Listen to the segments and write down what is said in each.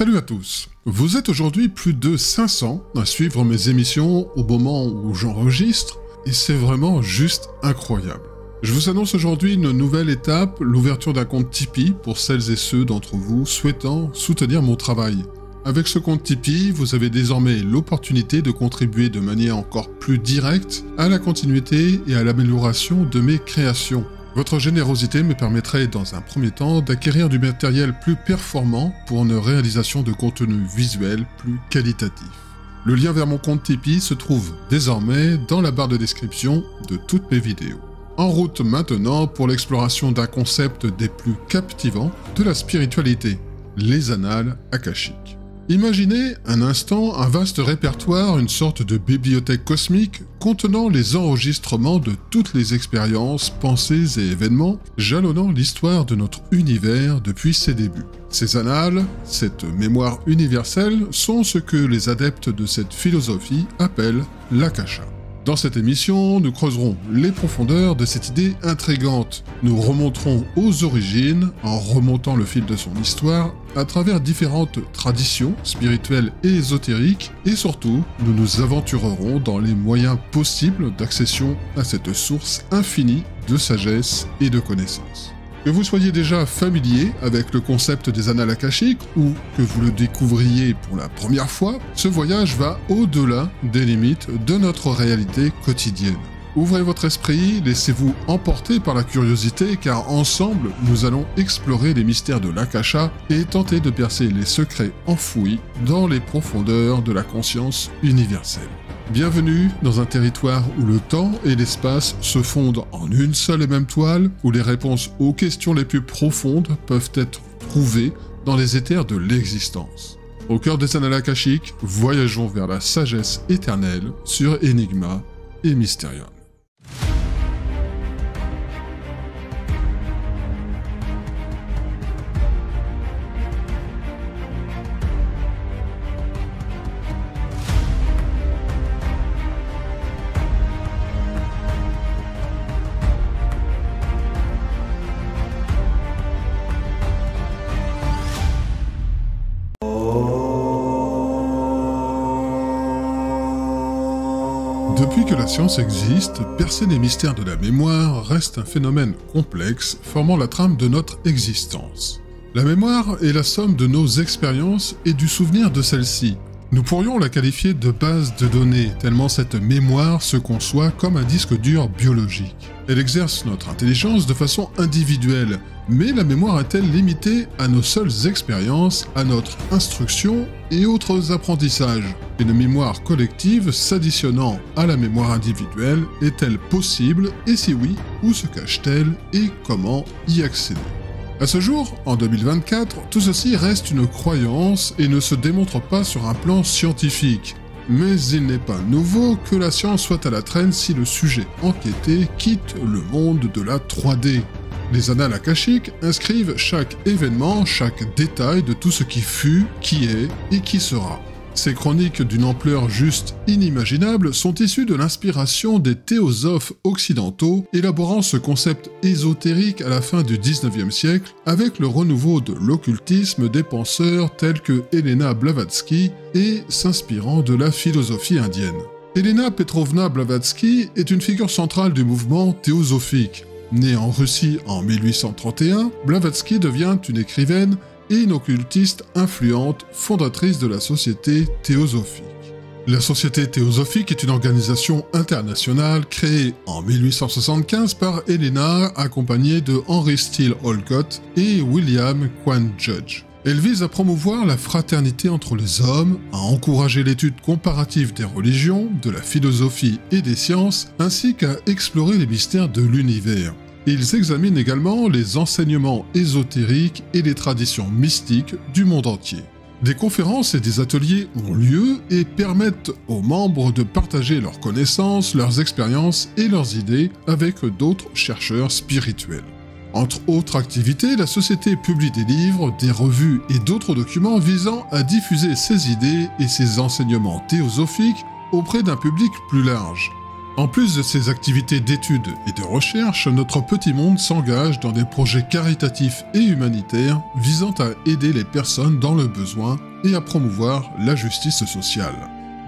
Salut à tous. Vous êtes aujourd'hui plus de 500 à suivre mes émissions au moment où j'enregistre, et c'est vraiment juste incroyable. Je vous annonce aujourd'hui une nouvelle étape, l'ouverture d'un compte Tipeee pour celles et ceux d'entre vous souhaitant soutenir mon travail. Avec ce compte Tipeee, vous avez désormais l'opportunité de contribuer de manière encore plus directe à la continuité et à l'amélioration de mes créations. Votre générosité me permettrait dans un premier temps d'acquérir du matériel plus performant pour une réalisation de contenu visuel plus qualitatif. Le lien vers mon compte Tipeee se trouve désormais dans la barre de description de toutes mes vidéos. En route maintenant pour l'exploration d'un concept des plus captivants de la spiritualité, les annales akashiques. Imaginez un instant un vaste répertoire, une sorte de bibliothèque cosmique contenant les enregistrements de toutes les expériences, pensées et événements jalonnant l'histoire de notre univers depuis ses débuts. Ces annales, cette mémoire universelle, sont ce que les adeptes de cette philosophie appellent l'akasha. Dans cette émission, nous creuserons les profondeurs de cette idée intrigante. Nous remonterons aux origines, en remontant le fil de son histoire, à travers différentes traditions spirituelles et ésotériques, et surtout, nous nous aventurerons dans les moyens possibles d'accession à cette source infinie de sagesse et de connaissances. Que vous soyez déjà familier avec le concept des annales akashiques ou que vous le découvriez pour la première fois, ce voyage va au-delà des limites de notre réalité quotidienne. Ouvrez votre esprit, laissez-vous emporter par la curiosité car ensemble, nous allons explorer les mystères de l'akasha et tenter de percer les secrets enfouis dans les profondeurs de la conscience universelle. Bienvenue dans un territoire où le temps et l'espace se fondent en une seule et même toile, où les réponses aux questions les plus profondes peuvent être trouvées dans les éthers de l'existence. Au cœur des annales akashiques, voyageons vers la sagesse éternelle sur Enigma et Mysterion. Depuis que la science existe, percer les mystères de la mémoire reste un phénomène complexe formant la trame de notre existence. La mémoire est la somme de nos expériences et du souvenir de celles-ci. Nous pourrions la qualifier de base de données, tellement cette mémoire se conçoit comme un disque dur biologique. Elle exerce notre intelligence de façon individuelle, mais la mémoire est-elle limitée à nos seules expériences, à notre instruction et autres apprentissages? Une mémoire collective s'additionnant à la mémoire individuelle est-elle possible, et si oui, où se cache-t-elle et comment y accéder? À ce jour, en 2024, tout ceci reste une croyance et ne se démontre pas sur un plan scientifique. Mais il n'est pas nouveau que la science soit à la traîne si le sujet enquêté quitte le monde de la 3D. Les annales akashiques inscrivent chaque événement, chaque détail de tout ce qui fut, qui est et qui sera. Ces chroniques d'une ampleur juste inimaginable sont issues de l'inspiration des théosophes occidentaux élaborant ce concept ésotérique à la fin du 19e siècle avec le renouveau de l'occultisme des penseurs tels que Helena Blavatsky et s'inspirant de la philosophie indienne. Helena Petrovna Blavatsky est une figure centrale du mouvement théosophique. Née en Russie en 1831, Blavatsky devient une écrivaine et une occultiste influente, fondatrice de la Société théosophique. La Société théosophique est une organisation internationale créée en 1875 par Helena, accompagnée de Henry Steele Olcott et William Quan Judge. Elle vise à promouvoir la fraternité entre les hommes, à encourager l'étude comparative des religions, de la philosophie et des sciences, ainsi qu'à explorer les mystères de l'univers. Ils examinent également les enseignements ésotériques et les traditions mystiques du monde entier. Des conférences et des ateliers ont lieu et permettent aux membres de partager leurs connaissances, leurs expériences et leurs idées avec d'autres chercheurs spirituels. Entre autres activités, la société publie des livres, des revues et d'autres documents visant à diffuser ses idées et ses enseignements théosophiques auprès d'un public plus large. En plus de ses activités d'études et de recherche, notre petit monde s'engage dans des projets caritatifs et humanitaires visant à aider les personnes dans le besoin et à promouvoir la justice sociale.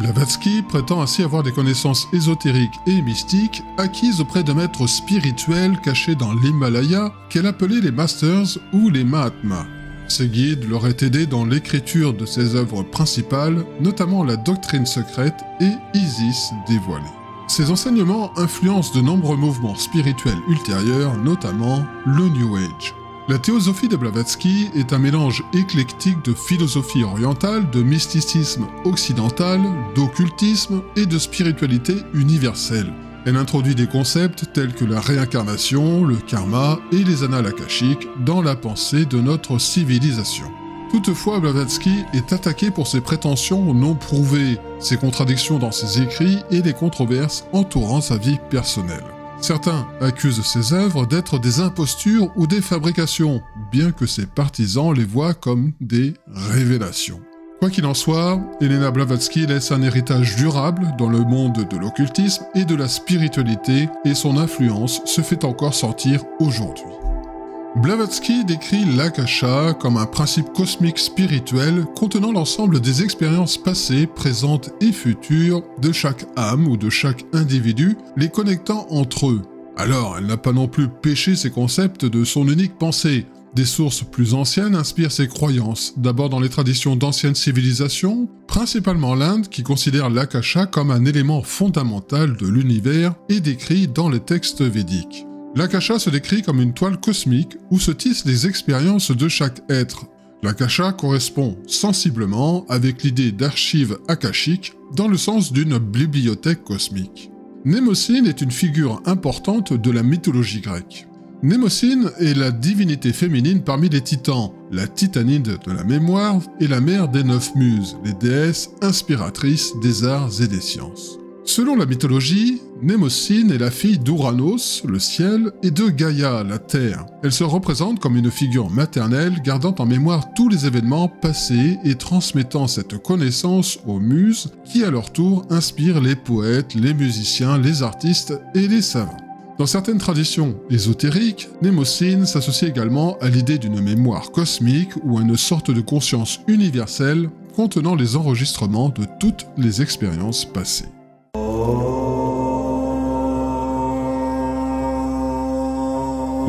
Blavatsky prétend ainsi avoir des connaissances ésotériques et mystiques acquises auprès de maîtres spirituels cachés dans l'Himalaya qu'elle appelait les Masters ou les Mahatmas. Ces guides l'auraient aidé dans l'écriture de ses œuvres principales, notamment la Doctrine secrète et Isis dévoilée. Ces enseignements influencent de nombreux mouvements spirituels ultérieurs, notamment le New Age. La théosophie de Blavatsky est un mélange éclectique de philosophie orientale, de mysticisme occidental, d'occultisme et de spiritualité universelle. Elle introduit des concepts tels que la réincarnation, le karma et les annales akashiques dans la pensée de notre civilisation. Toutefois, Blavatsky est attaqué pour ses prétentions non prouvées, ses contradictions dans ses écrits et les controverses entourant sa vie personnelle. Certains accusent ses œuvres d'être des impostures ou des fabrications, bien que ses partisans les voient comme des révélations. Quoi qu'il en soit, Elena Blavatsky laisse un héritage durable dans le monde de l'occultisme et de la spiritualité, et son influence se fait encore sentir aujourd'hui. Blavatsky décrit l'Akasha comme un principe cosmique spirituel contenant l'ensemble des expériences passées, présentes et futures de chaque âme ou de chaque individu, les connectant entre eux. Alors, elle n'a pas non plus pêché ces concepts de son unique pensée. Des sources plus anciennes inspirent ses croyances, d'abord dans les traditions d'anciennes civilisations, principalement l'Inde qui considère l'Akasha comme un élément fondamental de l'univers et décrit dans les textes védiques. L'Akasha se décrit comme une toile cosmique où se tissent les expériences de chaque être. L'Akasha correspond sensiblement avec l'idée d'archive akashique dans le sens d'une bibliothèque cosmique. Mnémosyne est une figure importante de la mythologie grecque. Mnémosyne est la divinité féminine parmi les titans, la titanide de la mémoire et la mère des 9 muses, les déesses inspiratrices des arts et des sciences. Selon la mythologie, Mnémosyne est la fille d'Ouranos, le ciel, et de Gaïa, la terre. Elle se représente comme une figure maternelle gardant en mémoire tous les événements passés et transmettant cette connaissance aux muses qui à leur tour inspirent les poètes, les musiciens, les artistes et les savants. Dans certaines traditions ésotériques, Mnémosyne s'associe également à l'idée d'une mémoire cosmique ou à une sorte de conscience universelle contenant les enregistrements de toutes les expériences passées.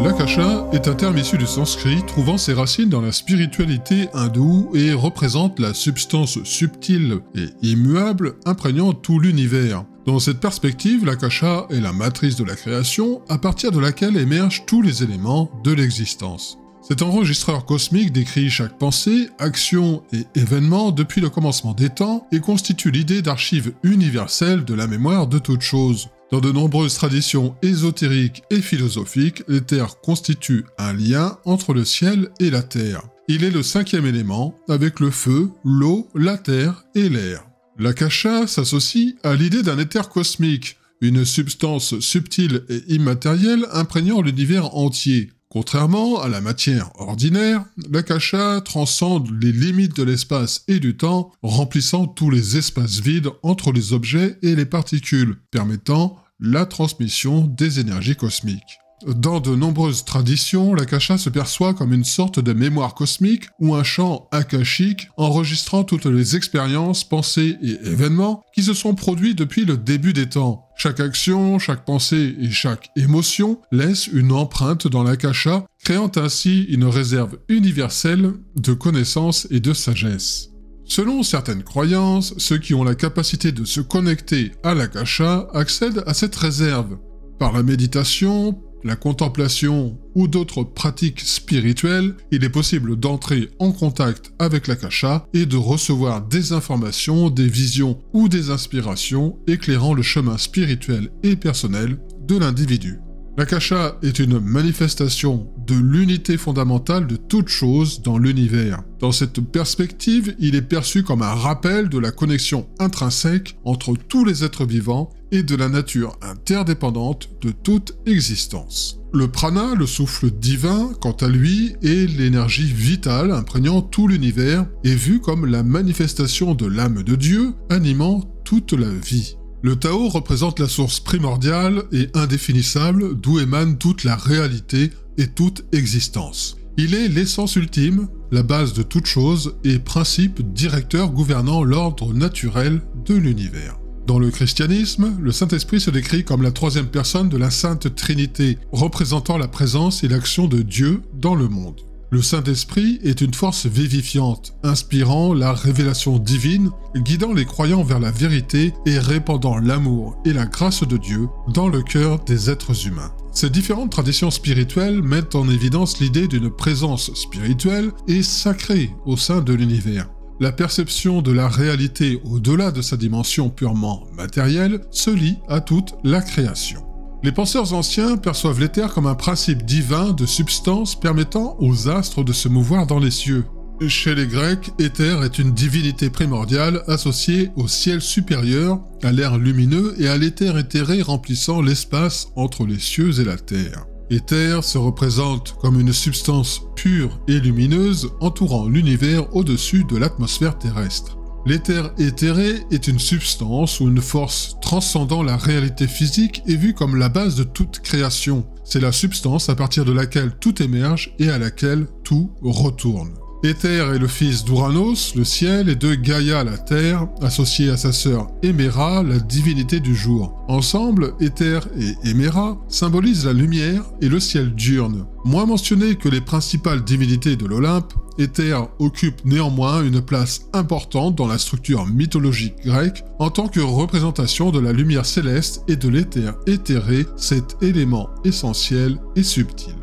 L'Akasha est un terme issu du sanskrit trouvant ses racines dans la spiritualité hindoue et représente la substance subtile et immuable imprégnant tout l'univers. Dans cette perspective, l'Akasha est la matrice de la création à partir de laquelle émergent tous les éléments de l'existence. Cet enregistreur cosmique décrit chaque pensée, action et événement depuis le commencement des temps et constitue l'idée d'archive universelle de la mémoire de toute chose. Dans de nombreuses traditions ésotériques et philosophiques, l'éther constitue un lien entre le ciel et la terre. Il est le 5e élément, avec le feu, l'eau, la terre et l'air. L'Akasha s'associe à l'idée d'un éther cosmique, une substance subtile et immatérielle imprégnant l'univers entier. Contrairement à la matière ordinaire, l'Akasha transcende les limites de l'espace et du temps, remplissant tous les espaces vides entre les objets et les particules, permettant la transmission des énergies cosmiques. Dans de nombreuses traditions, l'Akasha se perçoit comme une sorte de mémoire cosmique ou un champ akashique enregistrant toutes les expériences, pensées et événements qui se sont produits depuis le début des temps. Chaque action, chaque pensée et chaque émotion laisse une empreinte dans l'Akasha, créant ainsi une réserve universelle de connaissances et de sagesse. Selon certaines croyances, ceux qui ont la capacité de se connecter à l'Akasha accèdent à cette réserve par la méditation, la contemplation ou d'autres pratiques spirituelles, il est possible d'entrer en contact avec l'Akasha et de recevoir des informations, des visions ou des inspirations éclairant le chemin spirituel et personnel de l'individu. L'Akasha est une manifestation de l'unité fondamentale de toute chose dans l'univers. Dans cette perspective, il est perçu comme un rappel de la connexion intrinsèque entre tous les êtres vivants et de la nature interdépendante de toute existence. Le prana, le souffle divin, quant à lui, est l'énergie vitale imprégnant tout l'univers et vu comme la manifestation de l'âme de Dieu animant toute la vie. Le Tao représente la source primordiale et indéfinissable d'où émane toute la réalité et toute existence. Il est l'essence ultime, la base de toute chose et principe directeur gouvernant l'ordre naturel de l'univers. Dans le christianisme, le Saint-Esprit se décrit comme la troisième personne de la Sainte Trinité, représentant la présence et l'action de Dieu dans le monde. Le Saint-Esprit est une force vivifiante, inspirant la révélation divine, guidant les croyants vers la vérité et répandant l'amour et la grâce de Dieu dans le cœur des êtres humains. Ces différentes traditions spirituelles mettent en évidence l'idée d'une présence spirituelle et sacrée au sein de l'univers. La perception de la réalité au-delà de sa dimension purement matérielle se lie à toute la création. Les penseurs anciens perçoivent l'éther comme un principe divin de substance permettant aux astres de se mouvoir dans les cieux. Chez les Grecs, éther est une divinité primordiale associée au ciel supérieur, à l'air lumineux et à l'éther éthéré remplissant l'espace entre les cieux et la terre. Éther se représente comme une substance pure et lumineuse entourant l'univers au-dessus de l'atmosphère terrestre. L'éther éthéré est une substance ou une force transcendant la réalité physique et vue comme la base de toute création. C'est la substance à partir de laquelle tout émerge et à laquelle tout retourne. Éther est le fils d'Ouranos, le ciel, et de Gaïa, la terre, associé à sa sœur Héméra, la divinité du jour. Ensemble, Éther et Héméra symbolisent la lumière et le ciel diurne. Moins mentionné que les principales divinités de l'Olympe, Éther occupe néanmoins une place importante dans la structure mythologique grecque en tant que représentation de la lumière céleste et de l'éther éthéré, cet élément essentiel et subtil.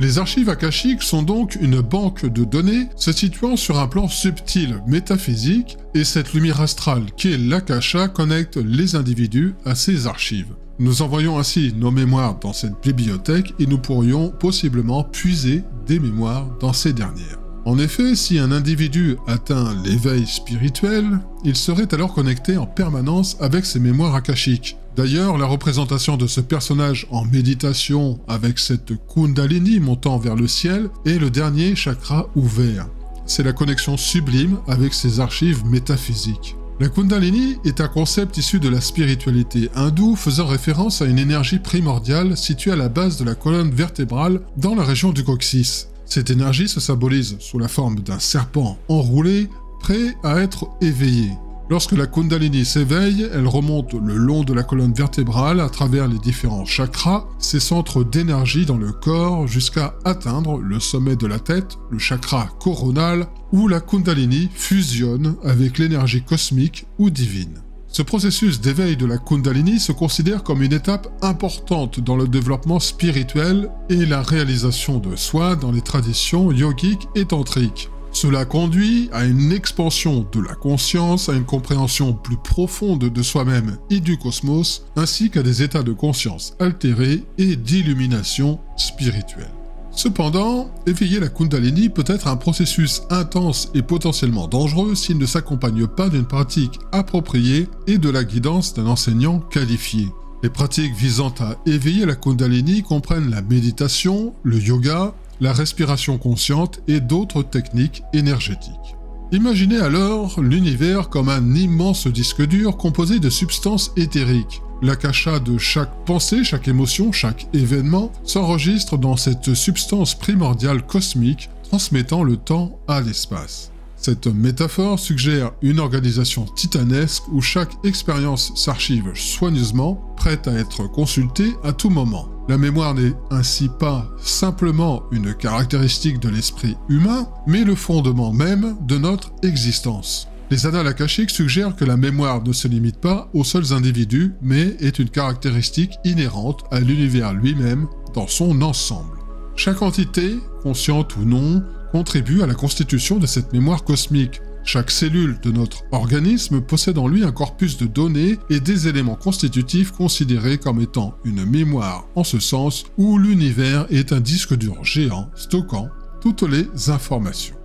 Les archives akashiques sont donc une banque de données se situant sur un plan subtil métaphysique et cette lumière astrale qu'est l'akasha connecte les individus à ces archives. Nous envoyons ainsi nos mémoires dans cette bibliothèque et nous pourrions possiblement puiser des mémoires dans ces dernières. En effet, si un individu atteint l'éveil spirituel, il serait alors connecté en permanence avec ses mémoires akashiques. D'ailleurs, la représentation de ce personnage en méditation avec cette Kundalini montant vers le ciel est le dernier chakra ouvert. C'est la connexion sublime avec ses archives métaphysiques. La Kundalini est un concept issu de la spiritualité hindoue faisant référence à une énergie primordiale située à la base de la colonne vertébrale dans la région du coccyx. Cette énergie se symbolise sous la forme d'un serpent enroulé, prêt à être éveillé. Lorsque la Kundalini s'éveille, elle remonte le long de la colonne vertébrale à travers les différents chakras, ces centres d'énergie dans le corps, jusqu'à atteindre le sommet de la tête, le chakra coronal, où la Kundalini fusionne avec l'énergie cosmique ou divine. Ce processus d'éveil de la Kundalini se considère comme une étape importante dans le développement spirituel et la réalisation de soi dans les traditions yogiques et tantriques. Cela conduit à une expansion de la conscience, à une compréhension plus profonde de soi-même et du cosmos, ainsi qu'à des états de conscience altérés et d'illumination spirituelle. Cependant, éveiller la Kundalini peut être un processus intense et potentiellement dangereux s'il ne s'accompagne pas d'une pratique appropriée et de la guidance d'un enseignant qualifié. Les pratiques visant à éveiller la Kundalini comprennent la méditation, le yoga, la respiration consciente et d'autres techniques énergétiques. Imaginez alors l'univers comme un immense disque dur composé de substances éthériques. L'akasha de chaque pensée, chaque émotion, chaque événement s'enregistre dans cette substance primordiale cosmique, transmettant le temps à l'espace. Cette métaphore suggère une organisation titanesque où chaque expérience s'archive soigneusement, prête à être consultée à tout moment. La mémoire n'est ainsi pas simplement une caractéristique de l'esprit humain, mais le fondement même de notre existence. Les annales akashiques suggèrent que la mémoire ne se limite pas aux seuls individus, mais est une caractéristique inhérente à l'univers lui-même dans son ensemble. Chaque entité, consciente ou non, contribue à la constitution de cette mémoire cosmique. Chaque cellule de notre organisme possède en lui un corpus de données et des éléments constitutifs considérés comme étant une mémoire en ce sens où l'univers est un disque dur géant stockant toutes les informations.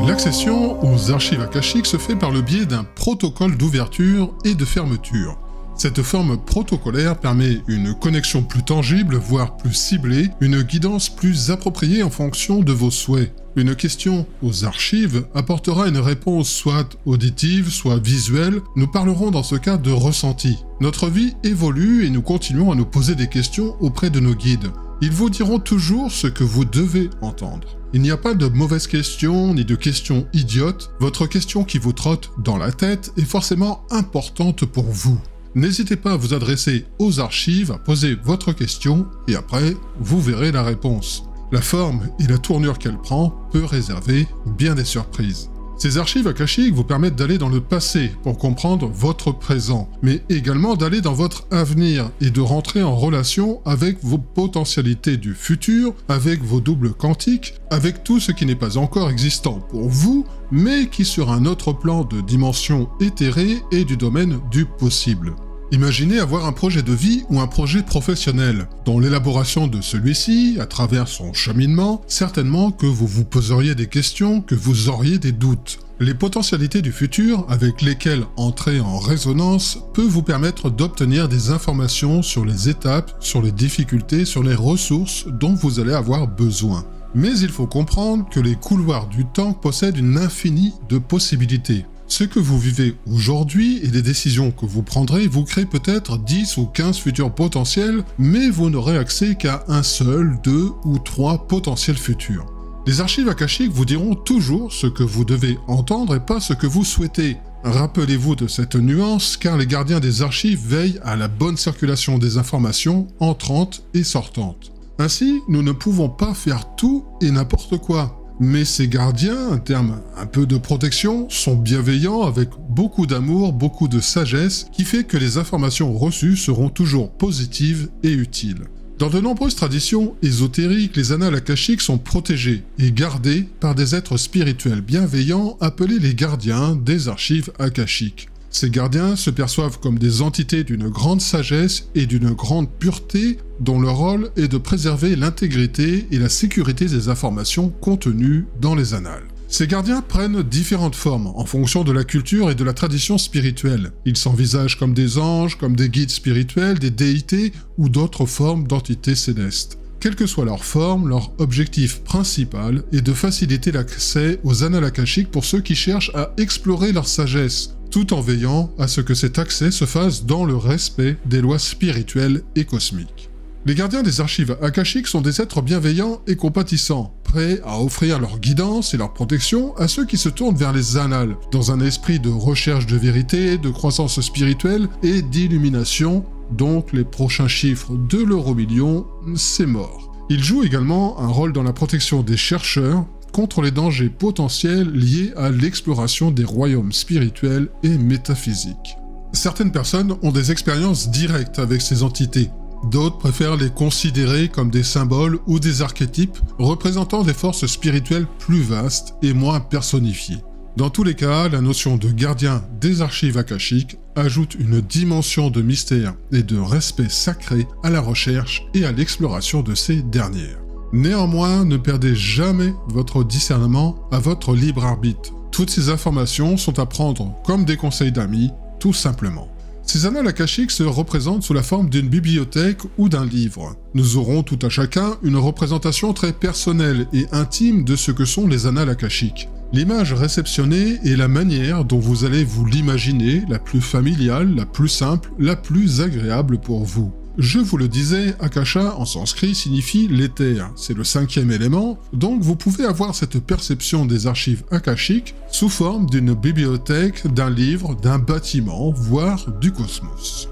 L'accession aux archives akashiques se fait par le biais d'un protocole d'ouverture et de fermeture. Cette forme protocolaire permet une connexion plus tangible, voire plus ciblée, une guidance plus appropriée en fonction de vos souhaits. Une question aux archives apportera une réponse soit auditive, soit visuelle. Nous parlerons dans ce cas de ressenti. Notre vie évolue et nous continuons à nous poser des questions auprès de nos guides. Ils vous diront toujours ce que vous devez entendre. Il n'y a pas de mauvaises questions ni de questions idiotes. Votre question qui vous trotte dans la tête est forcément importante pour vous. N'hésitez pas à vous adresser aux archives, à poser votre question, et après, vous verrez la réponse. La forme et la tournure qu'elle prend peut réserver bien des surprises. Ces archives akashiques vous permettent d'aller dans le passé pour comprendre votre présent, mais également d'aller dans votre avenir et de rentrer en relation avec vos potentialités du futur, avec vos doubles quantiques, avec tout ce qui n'est pas encore existant pour vous, mais qui sur un autre plan de dimension éthérée et du domaine du possible. Imaginez avoir un projet de vie ou un projet professionnel. Dans l'élaboration de celui-ci, à travers son cheminement, certainement que vous vous poseriez des questions, que vous auriez des doutes. Les potentialités du futur avec lesquelles entrer en résonance peut vous permettre d'obtenir des informations sur les étapes, sur les difficultés, sur les ressources dont vous allez avoir besoin. Mais il faut comprendre que les couloirs du temps possèdent une infinie de possibilités. Ce que vous vivez aujourd'hui et les décisions que vous prendrez vous créent peut-être 10 ou 15 futurs potentiels, mais vous n'aurez accès qu'à un seul, 2 ou 3 potentiels futurs. Les archives akashiques vous diront toujours ce que vous devez entendre et pas ce que vous souhaitez. Rappelez-vous de cette nuance car les gardiens des archives veillent à la bonne circulation des informations entrantes et sortantes. Ainsi, nous ne pouvons pas faire tout et n'importe quoi. Mais ces gardiens, un terme un peu de protection, sont bienveillants avec beaucoup d'amour, beaucoup de sagesse, qui fait que les informations reçues seront toujours positives et utiles. Dans de nombreuses traditions ésotériques, les annales akashiques sont protégés et gardés par des êtres spirituels bienveillants appelés les gardiens des archives akashiques. Ces gardiens se perçoivent comme des entités d'une grande sagesse et d'une grande pureté dont le rôle est de préserver l'intégrité et la sécurité des informations contenues dans les annales. Ces gardiens prennent différentes formes en fonction de la culture et de la tradition spirituelle. Ils s'envisagent comme des anges, comme des guides spirituels, des déités ou d'autres formes d'entités célestes. Quelle que soit leur forme, leur objectif principal est de faciliter l'accès aux annales akashiques pour ceux qui cherchent à explorer leur sagesse, tout en veillant à ce que cet accès se fasse dans le respect des lois spirituelles et cosmiques. Les gardiens des archives akashiques sont des êtres bienveillants et compatissants, prêts à offrir leur guidance et leur protection à ceux qui se tournent vers les annales, dans un esprit de recherche de vérité, de croissance spirituelle et d'illumination, donc les prochains chiffres de l'euro-million, c'est mort. Ils jouent également un rôle dans la protection des chercheurs, contre les dangers potentiels liés à l'exploration des royaumes spirituels et métaphysiques. Certaines personnes ont des expériences directes avec ces entités, d'autres préfèrent les considérer comme des symboles ou des archétypes représentant des forces spirituelles plus vastes et moins personnifiées. Dans tous les cas, la notion de gardien des archives akashiques ajoute une dimension de mystère et de respect sacré à la recherche et à l'exploration de ces dernières. Néanmoins, ne perdez jamais votre discernement à votre libre arbitre. Toutes ces informations sont à prendre comme des conseils d'amis, tout simplement. Ces annales akashiques se représentent sous la forme d'une bibliothèque ou d'un livre. Nous aurons tout à chacun une représentation très personnelle et intime de ce que sont les annales akashiques. L'image réceptionnée est la manière dont vous allez vous l'imaginer, la plus familiale, la plus simple, la plus agréable pour vous. Je vous le disais, Akasha en sanskrit signifie l'éther, c'est le 5e élément, donc vous pouvez avoir cette perception des archives akashiques sous forme d'une bibliothèque, d'un livre, d'un bâtiment, voire du cosmos.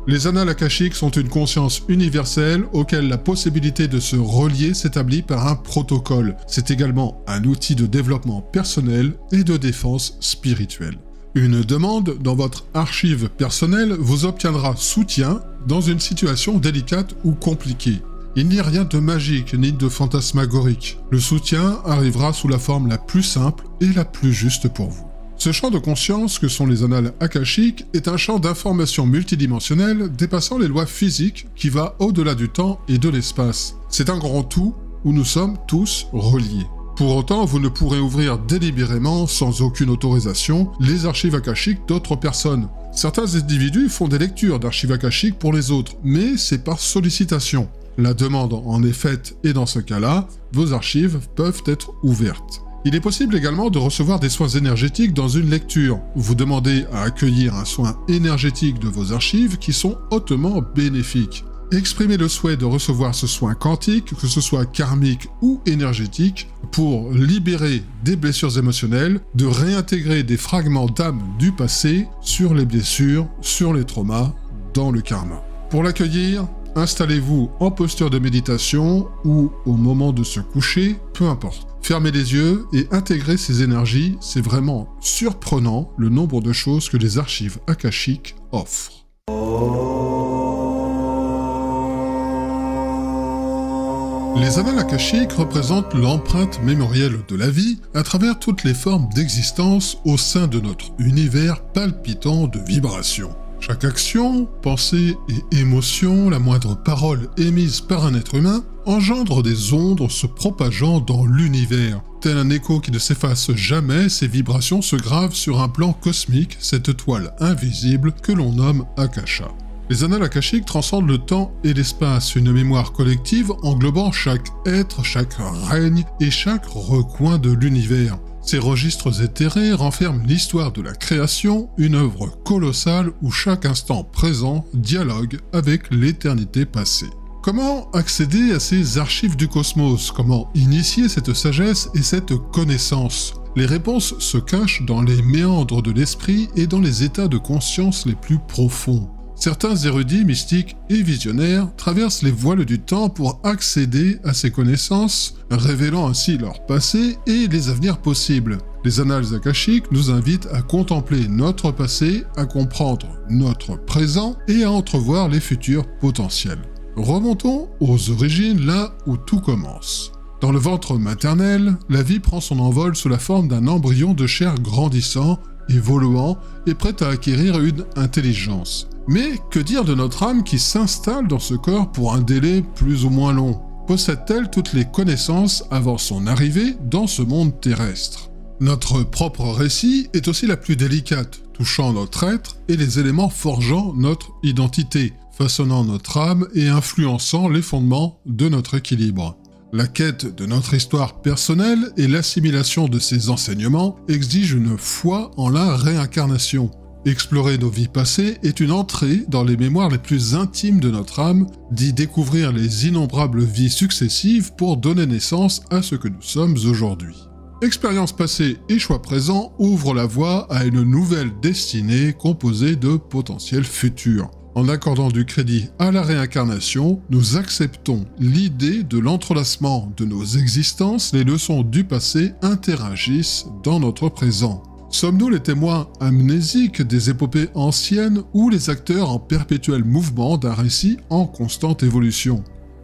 Les annales akashiques sont une conscience universelle auquel la possibilité de se relier s'établit par un protocole. C'est également un outil de développement personnel et de défense spirituelle. Une demande dans votre archive personnelle vous obtiendra soutien dans une situation délicate ou compliquée. Il n'y a rien de magique ni de fantasmagorique. Le soutien arrivera sous la forme la plus simple et la plus juste pour vous. Ce champ de conscience que sont les annales akashiques est un champ d'information multidimensionnel dépassant les lois physiques qui va au-delà du temps et de l'espace. C'est un grand tout où nous sommes tous reliés. Pour autant, vous ne pourrez ouvrir délibérément, sans aucune autorisation, les archives akashiques d'autres personnes. Certains individus font des lectures d'archives akashiques pour les autres, mais c'est par sollicitation. La demande en est faite et dans ce cas-là, vos archives peuvent être ouvertes. Il est possible également de recevoir des soins énergétiques dans une lecture. Vous demandez à accueillir un soin énergétique de vos archives qui sont hautement bénéfiques. Exprimez le souhait de recevoir ce soin quantique, que ce soit karmique ou énergétique, pour libérer des blessures émotionnelles, de réintégrer des fragments d'âme du passé sur les blessures, sur les traumas, dans le karma. Pour l'accueillir, installez-vous en posture de méditation ou au moment de se coucher, peu importe. Fermez les yeux et intégrez ces énergies, c'est vraiment surprenant le nombre de choses que les archives akashiques offrent. Les annales akashiques représentent l'empreinte mémorielle de la vie à travers toutes les formes d'existence au sein de notre univers palpitant de vibrations. Chaque action, pensée et émotion, la moindre parole émise par un être humain, engendre des ondes se propageant dans l'univers. Tel un écho qui ne s'efface jamais, ces vibrations se gravent sur un plan cosmique, cette toile invisible que l'on nomme Akasha. Les annales akashiques transcendent le temps et l'espace, une mémoire collective englobant chaque être, chaque règne et chaque recoin de l'univers. Ces registres éthérés renferment l'histoire de la création, une œuvre colossale où chaque instant présent dialogue avec l'éternité passée. Comment accéder à ces archives du cosmos? Comment initier cette sagesse et cette connaissance? Les réponses se cachent dans les méandres de l'esprit et dans les états de conscience les plus profonds. Certains érudits mystiques et visionnaires traversent les voiles du temps pour accéder à ces connaissances, révélant ainsi leur passé et les avenirs possibles. Les annales akashiques nous invitent à contempler notre passé, à comprendre notre présent et à entrevoir les futurs potentiels. Remontons aux origines, là où tout commence. Dans le ventre maternel, la vie prend son envol sous la forme d'un embryon de chair grandissant, évoluant et prêt à acquérir une intelligence. Mais que dire de notre âme qui s'installe dans ce corps pour un délai plus ou moins long? Possède-t-elle toutes les connaissances avant son arrivée dans ce monde terrestre? Notre propre récit est aussi la plus délicate, touchant notre être et les éléments forgeant notre identité, façonnant notre âme et influençant les fondements de notre équilibre. La quête de notre histoire personnelle et l'assimilation de ses enseignements exigent une foi en la réincarnation. Explorer nos vies passées est une entrée dans les mémoires les plus intimes de notre âme, d'y découvrir les innombrables vies successives pour donner naissance à ce que nous sommes aujourd'hui. Expérience passée et choix présent ouvrent la voie à une nouvelle destinée composée de potentiels futurs. En accordant du crédit à la réincarnation, nous acceptons l'idée de l'entrelacement de nos existences, les leçons du passé interagissent dans notre présent. Sommes-nous les témoins amnésiques des épopées anciennes ou les acteurs en perpétuel mouvement d'un récit en constante évolution?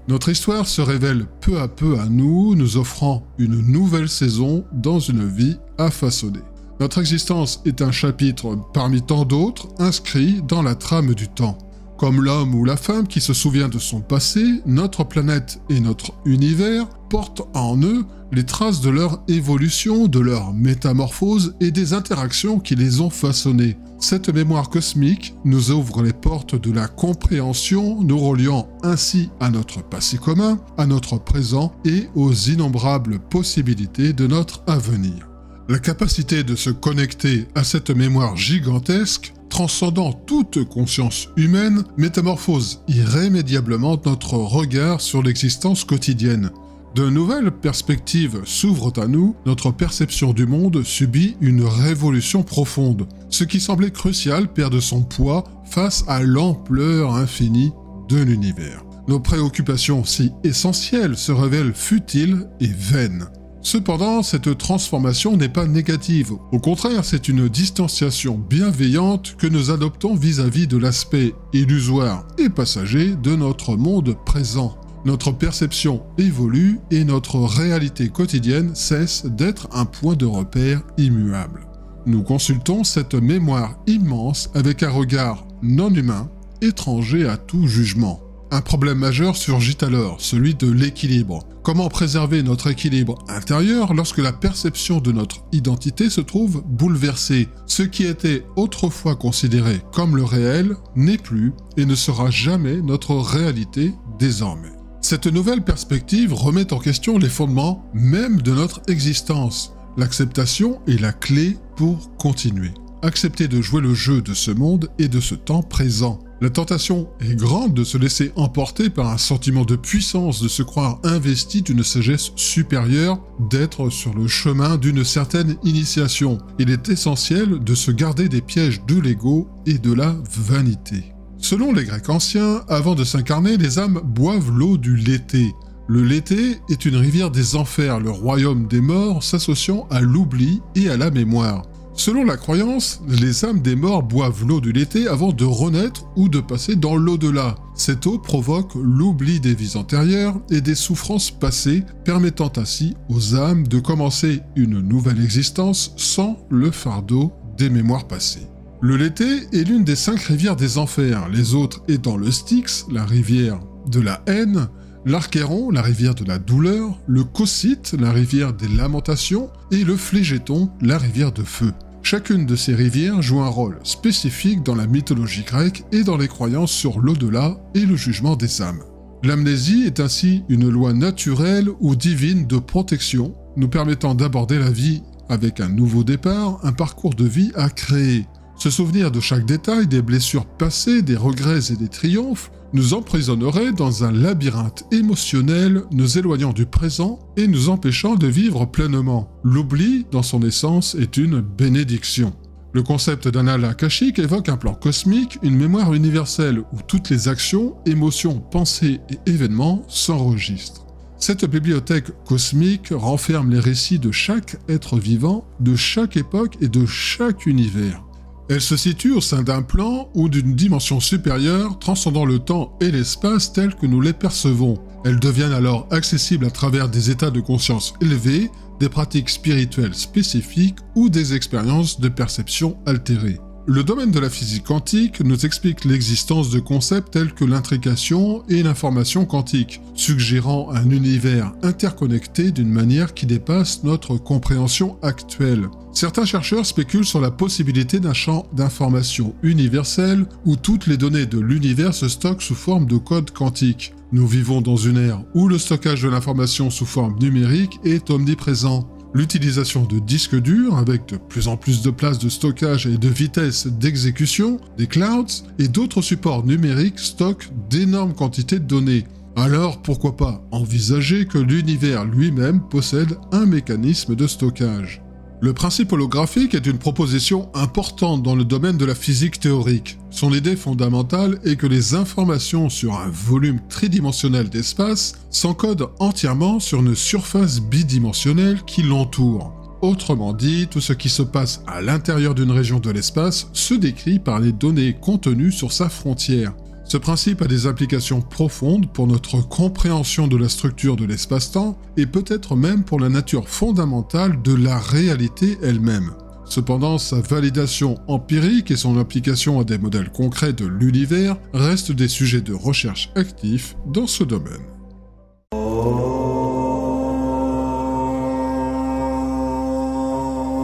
Notre histoire se révèle peu à peu à nous, nous offrant une nouvelle saison dans une vie à façonner. Notre existence est un chapitre parmi tant d'autres inscrit dans la trame du temps. Comme l'homme ou la femme qui se souvient de son passé, notre planète et notre univers portent en eux les traces de leur évolution, de leur métamorphose et des interactions qui les ont façonnés. Cette mémoire cosmique nous ouvre les portes de la compréhension, nous reliant ainsi à notre passé commun, à notre présent et aux innombrables possibilités de notre avenir. La capacité de se connecter à cette mémoire gigantesque, transcendant toute conscience humaine, métamorphose irrémédiablement notre regard sur l'existence quotidienne. De nouvelles perspectives s'ouvrent à nous, notre perception du monde subit une révolution profonde. Ce qui semblait crucial perd de son poids face à l'ampleur infinie de l'univers. Nos préoccupations si essentielles se révèlent futiles et vaines. Cependant, cette transformation n'est pas négative. Au contraire, c'est une distanciation bienveillante que nous adoptons vis-à-vis de l'aspect illusoire et passager de notre monde présent. Notre perception évolue et notre réalité quotidienne cesse d'être un point de repère immuable. Nous consultons cette mémoire immense avec un regard non humain, étranger à tout jugement. Un problème majeur surgit alors, celui de l'équilibre. Comment préserver notre équilibre intérieur lorsque la perception de notre identité se trouve bouleversée? Ce qui était autrefois considéré comme le réel n'est plus et ne sera jamais notre réalité désormais. Cette nouvelle perspective remet en question les fondements même de notre existence. L'acceptation est la clé pour continuer. Accepter de jouer le jeu de ce monde et de ce temps présent. La tentation est grande de se laisser emporter par un sentiment de puissance, de se croire investi d'une sagesse supérieure, d'être sur le chemin d'une certaine initiation. Il est essentiel de se garder des pièges de l'ego et de la vanité. Selon les Grecs anciens, avant de s'incarner, les âmes boivent l'eau du Léthé. Le Léthé est une rivière des enfers, le royaume des morts s'associant à l'oubli et à la mémoire. Selon la croyance, les âmes des morts boivent l'eau du Léthé avant de renaître ou de passer dans l'au-delà. Cette eau provoque l'oubli des vies antérieures et des souffrances passées, permettant ainsi aux âmes de commencer une nouvelle existence sans le fardeau des mémoires passées. Le Léthé est l'une des 5 rivières des enfers, les autres étant le Styx, la rivière de la haine, l'Archéron, la rivière de la douleur, le Cocyte, la rivière des lamentations, et le Phlegéton, la rivière de feu. Chacune de ces rivières joue un rôle spécifique dans la mythologie grecque et dans les croyances sur l'au-delà et le jugement des âmes. L'amnésie est ainsi une loi naturelle ou divine de protection, nous permettant d'aborder la vie avec un nouveau départ, un parcours de vie à créer. Se souvenir de chaque détail, des blessures passées, des regrets et des triomphes, nous emprisonnerait dans un labyrinthe émotionnel, nous éloignant du présent et nous empêchant de vivre pleinement. L'oubli, dans son essence, est une bénédiction. Le concept d'annales akashiques évoque un plan cosmique, une mémoire universelle où toutes les actions, émotions, pensées et événements s'enregistrent. Cette bibliothèque cosmique renferme les récits de chaque être vivant, de chaque époque et de chaque univers. Elle se situe au sein d'un plan ou d'une dimension supérieure, transcendant le temps et l'espace tels que nous les percevons. Elles deviennent alors accessibles à travers des états de conscience élevés, des pratiques spirituelles spécifiques ou des expériences de perception altérées. Le domaine de la physique quantique nous explique l'existence de concepts tels que l'intrication et l'information quantique, suggérant un univers interconnecté d'une manière qui dépasse notre compréhension actuelle. Certains chercheurs spéculent sur la possibilité d'un champ d'information universel où toutes les données de l'univers se stockent sous forme de code quantique. Nous vivons dans une ère où le stockage de l'information sous forme numérique est omniprésent. L'utilisation de disques durs, avec de plus en plus de places de stockage et de vitesse d'exécution, des clouds et d'autres supports numériques stockent d'énormes quantités de données. Alors pourquoi pas envisager que l'univers lui-même possède un mécanisme de stockage? Le principe holographique est une proposition importante dans le domaine de la physique théorique. Son idée fondamentale est que les informations sur un volume tridimensionnel d'espace s'encodent entièrement sur une surface bidimensionnelle qui l'entoure. Autrement dit, tout ce qui se passe à l'intérieur d'une région de l'espace se décrit par les données contenues sur sa frontière. Ce principe a des applications profondes pour notre compréhension de la structure de l'espace-temps et peut-être même pour la nature fondamentale de la réalité elle-même. Cependant, sa validation empirique et son application à des modèles concrets de l'univers restent des sujets de recherche actifs dans ce domaine.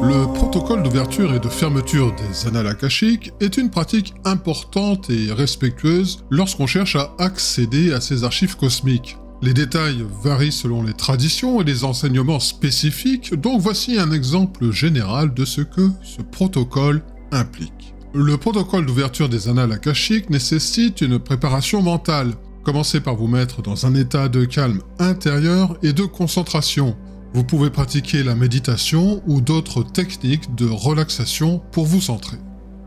Le protocole d'ouverture et de fermeture des annales akashiques est une pratique importante et respectueuse lorsqu'on cherche à accéder à ces archives cosmiques. Les détails varient selon les traditions et les enseignements spécifiques, donc voici un exemple général de ce que ce protocole implique. Le protocole d'ouverture des annales akashiques nécessite une préparation mentale. Commencez par vous mettre dans un état de calme intérieur et de concentration. Vous pouvez pratiquer la méditation ou d'autres techniques de relaxation pour vous centrer.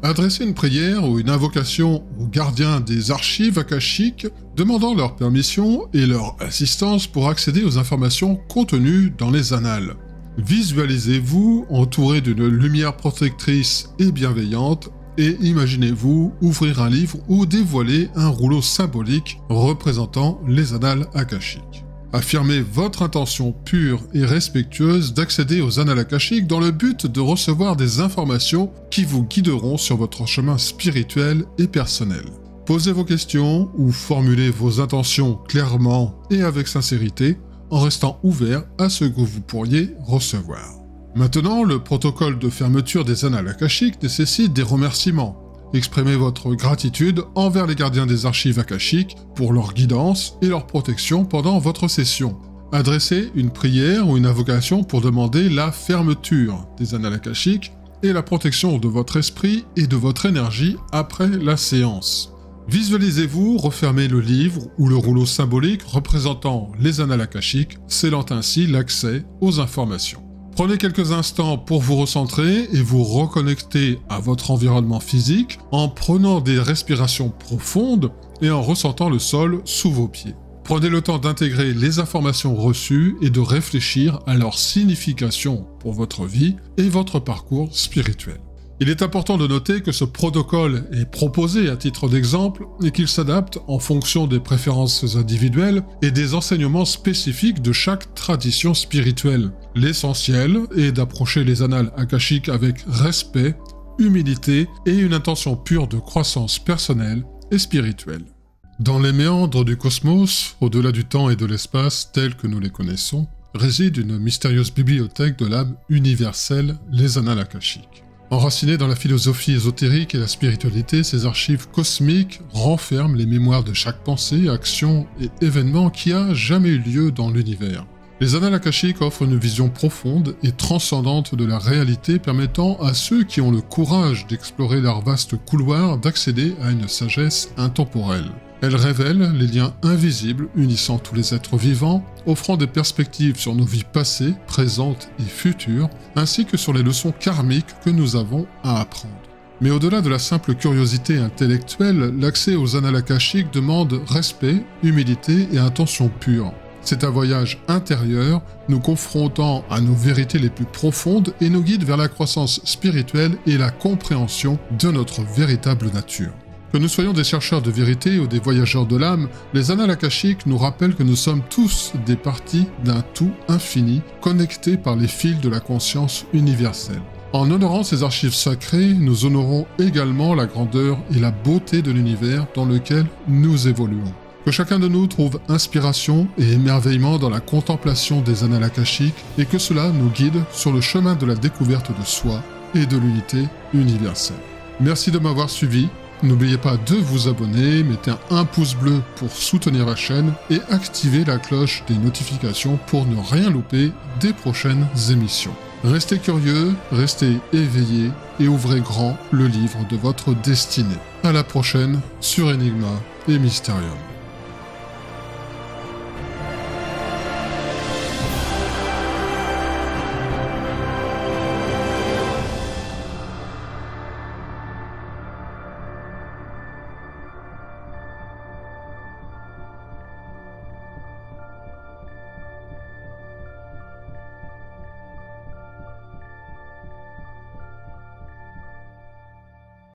Adressez une prière ou une invocation aux gardiens des archives akashiques, demandant leur permission et leur assistance pour accéder aux informations contenues dans les annales. Visualisez-vous entouré d'une lumière protectrice et bienveillante et imaginez-vous ouvrir un livre ou dévoiler un rouleau symbolique représentant les annales akashiques. Affirmez votre intention pure et respectueuse d'accéder aux annales akashiques dans le but de recevoir des informations qui vous guideront sur votre chemin spirituel et personnel. Posez vos questions ou formulez vos intentions clairement et avec sincérité en restant ouvert à ce que vous pourriez recevoir. Maintenant, le protocole de fermeture des annales akashiques nécessite des remerciements. Exprimez votre gratitude envers les gardiens des archives akashiques pour leur guidance et leur protection pendant votre session. Adressez une prière ou une invocation pour demander la fermeture des annales akashiques et la protection de votre esprit et de votre énergie après la séance. Visualisez-vous refermer le livre ou le rouleau symbolique représentant les annales akashiques, scellant ainsi l'accès aux informations. Prenez quelques instants pour vous recentrer et vous reconnecter à votre environnement physique en prenant des respirations profondes et en ressentant le sol sous vos pieds. Prenez le temps d'intégrer les informations reçues et de réfléchir à leur signification pour votre vie et votre parcours spirituel. Il est important de noter que ce protocole est proposé à titre d'exemple et qu'il s'adapte en fonction des préférences individuelles et des enseignements spécifiques de chaque tradition spirituelle. L'essentiel est d'approcher les annales akashiques avec respect, humilité et une intention pure de croissance personnelle et spirituelle. Dans les méandres du cosmos, au-delà du temps et de l'espace tels que nous les connaissons, réside une mystérieuse bibliothèque de l'âme universelle, les annales akashiques. Enracinées dans la philosophie ésotérique et la spiritualité, ces archives cosmiques renferment les mémoires de chaque pensée, action et événement qui a jamais eu lieu dans l'univers. Les annales akashiques offrent une vision profonde et transcendante de la réalité permettant à ceux qui ont le courage d'explorer leur vaste couloir d'accéder à une sagesse intemporelle. Elles révèlent les liens invisibles unissant tous les êtres vivants, offrant des perspectives sur nos vies passées, présentes et futures, ainsi que sur les leçons karmiques que nous avons à apprendre. Mais au-delà de la simple curiosité intellectuelle, l'accès aux annales akashiques demande respect, humilité et intention pure. C'est un voyage intérieur, nous confrontant à nos vérités les plus profondes et nous guide vers la croissance spirituelle et la compréhension de notre véritable nature. Que nous soyons des chercheurs de vérité ou des voyageurs de l'âme, les annales akashiques nous rappellent que nous sommes tous des parties d'un tout infini, connectés par les fils de la conscience universelle. En honorant ces archives sacrées, nous honorons également la grandeur et la beauté de l'univers dans lequel nous évoluons. Que chacun de nous trouve inspiration et émerveillement dans la contemplation des annales akashiques et que cela nous guide sur le chemin de la découverte de soi et de l'unité universelle. Merci de m'avoir suivi. N'oubliez pas de vous abonner, mettez un pouce bleu pour soutenir la chaîne et activez la cloche des notifications pour ne rien louper des prochaines émissions. Restez curieux, restez éveillés et ouvrez grand le livre de votre destinée. À la prochaine sur Enigma et Mysterium.